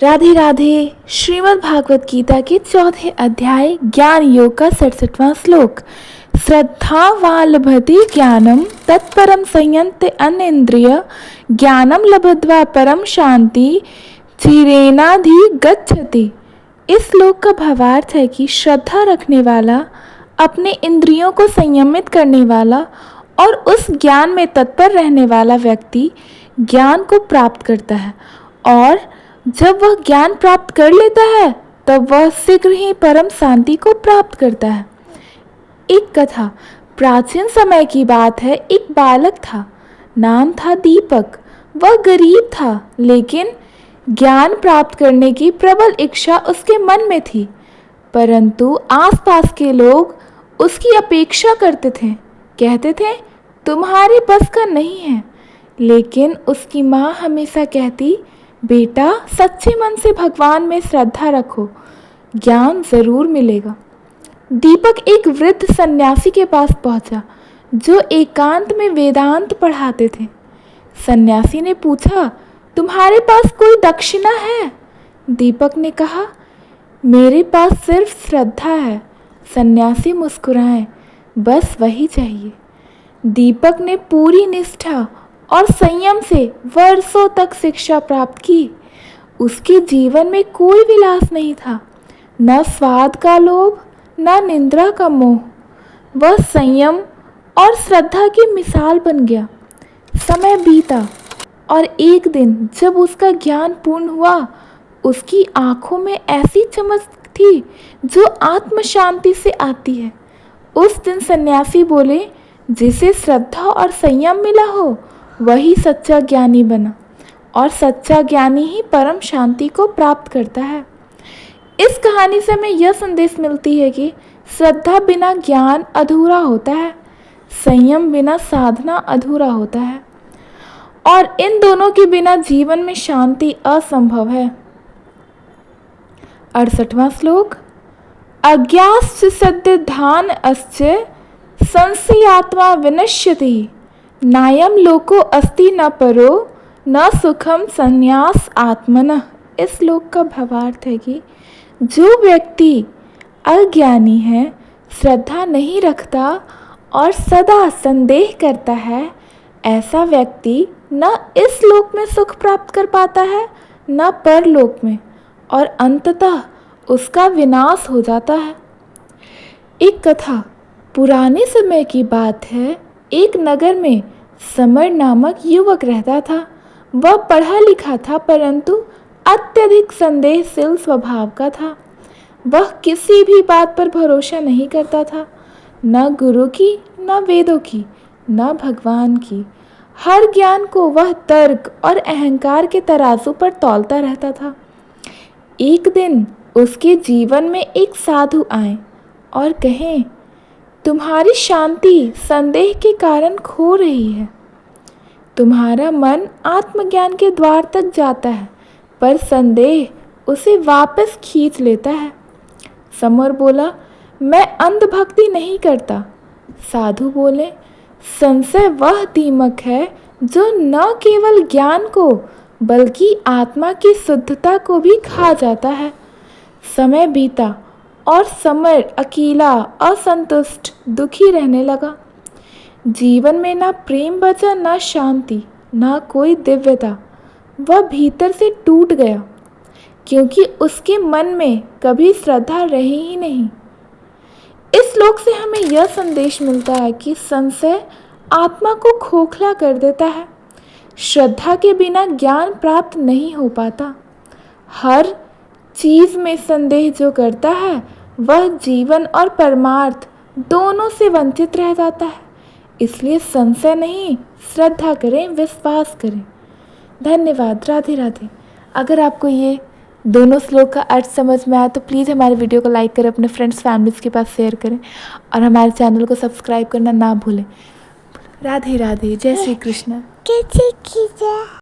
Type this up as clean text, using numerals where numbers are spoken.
राधे राधे। श्रीमद् भागवत गीता के 4थे अध्याय ज्ञान योग का 67वां श्लोक। श्रद्धा वा लभते ज्ञानम तत्परम संयंत्य अनिंद्रिय ज्ञानम लब्ध्वा परम शांति चिरेनाधि गच्छति। इस श्लोक का भावार्थ है कि श्रद्धा रखने वाला, अपने इंद्रियों को संयमित करने वाला और उस ज्ञान में तत्पर रहने वाला व्यक्ति ज्ञान को प्राप्त करता है, और जब वह ज्ञान प्राप्त कर लेता है तब वह शीघ्र ही परम शांति को प्राप्त करता है। एक कथा। प्राचीन समय की बात है। एक बालक था, नाम था दीपक। वह गरीब था, लेकिन ज्ञान प्राप्त करने की प्रबल इच्छा उसके मन में थी। परंतु आसपास के लोग उसकी अपेक्षा करते थे, कहते थे तुम्हारे बस का नहीं है। लेकिन उसकी माँ हमेशा कहती, बेटा सच्चे मन से भगवान में श्रद्धा रखो, ज्ञान जरूर मिलेगा। दीपक एक वृद्ध सन्यासी के पास पहुंचा, जो एकांत में वेदांत पढ़ाते थे। सन्यासी ने पूछा, तुम्हारे पास कोई दक्षिणा है? दीपक ने कहा, मेरे पास सिर्फ श्रद्धा है। सन्यासी मुस्कुराए, बस वही चाहिए। दीपक ने पूरी निष्ठा और संयम से वर्षों तक शिक्षा प्राप्त की। उसके जीवन में कोई विलास नहीं था, न स्वाद का लोभ, न निंद्रा का मोह। वह संयम और श्रद्धा की मिसाल बन गया। समय बीता और एक दिन जब उसका ज्ञान पूर्ण हुआ, उसकी आंखों में ऐसी चमक थी जो आत्म शांति से आती है। उस दिन सन्यासी बोले, जिसे श्रद्धा और संयम मिला हो वही सच्चा ज्ञानी बना, और सच्चा ज्ञानी ही परम शांति को प्राप्त करता है। इस कहानी से हमें यह संदेश मिलती है कि श्रद्धा बिना ज्ञान अधूरा होता है, संयम बिना साधना अधूरा होता है, और इन दोनों के बिना जीवन में शांति असंभव है। 68वां श्लोक। अज्ञाश्च सद्धान अस्च संशयात्मा विनश्यति नायम लोको अस्ति न परो न सुखम संन्यास आत्मनः। इस श्लोक का भावार्थ है कि जो व्यक्ति अज्ञानी है, श्रद्धा नहीं रखता और सदा संदेह करता है, ऐसा व्यक्ति न इस लोक में सुख प्राप्त कर पाता है न परलोक में, और अंततः उसका विनाश हो जाता है। एक कथा। पुराने समय की बात है। एक नगर में समर नामक युवक रहता था। वह पढ़ा लिखा था, परंतु अत्यधिक संदेहशील स्वभाव का था। वह किसी भी बात पर भरोसा नहीं करता था, न गुरु की, न वेदों की, न भगवान की। हर ज्ञान को वह तर्क और अहंकार के तराजू पर तौलता रहता था। एक दिन उसके जीवन में एक साधु आए और कहें, तुम्हारी शांति संदेह के कारण खो रही है। तुम्हारा मन आत्मज्ञान के द्वार तक जाता है, पर संदेह उसे वापस खींच लेता है। समर बोला, मैं अंधभक्ति नहीं करता। साधु बोले, संशय वह दीमक है जो न केवल ज्ञान को बल्कि आत्मा की शुद्धता को भी खा जाता है। समय बीता और समर अकेला, असंतुष्ट, दुखी रहने लगा। जीवन में ना प्रेम बचा, ना शांति, ना कोई दिव्यता। वह भीतर से टूट गया, क्योंकि उसके मन में कभी श्रद्धा रही ही नहीं। इस श्लोक से हमें यह संदेश मिलता है कि संशय आत्मा को खोखला कर देता है। श्रद्धा के बिना ज्ञान प्राप्त नहीं हो पाता। हर चीज में संदेह जो करता है, वह जीवन और परमार्थ दोनों से वंचित रह जाता है। इसलिए संशय नहीं, श्रद्धा करें, विश्वास करें। धन्यवाद। राधे राधे। अगर आपको ये दोनों श्लोक का अर्थ समझ में आया तो प्लीज़ हमारे वीडियो को लाइक करें, अपने फ्रेंड्स फैमिलीज़ के पास शेयर करें, और हमारे चैनल को सब्सक्राइब करना ना भूलें। राधे राधे। जय श्री कृष्ण।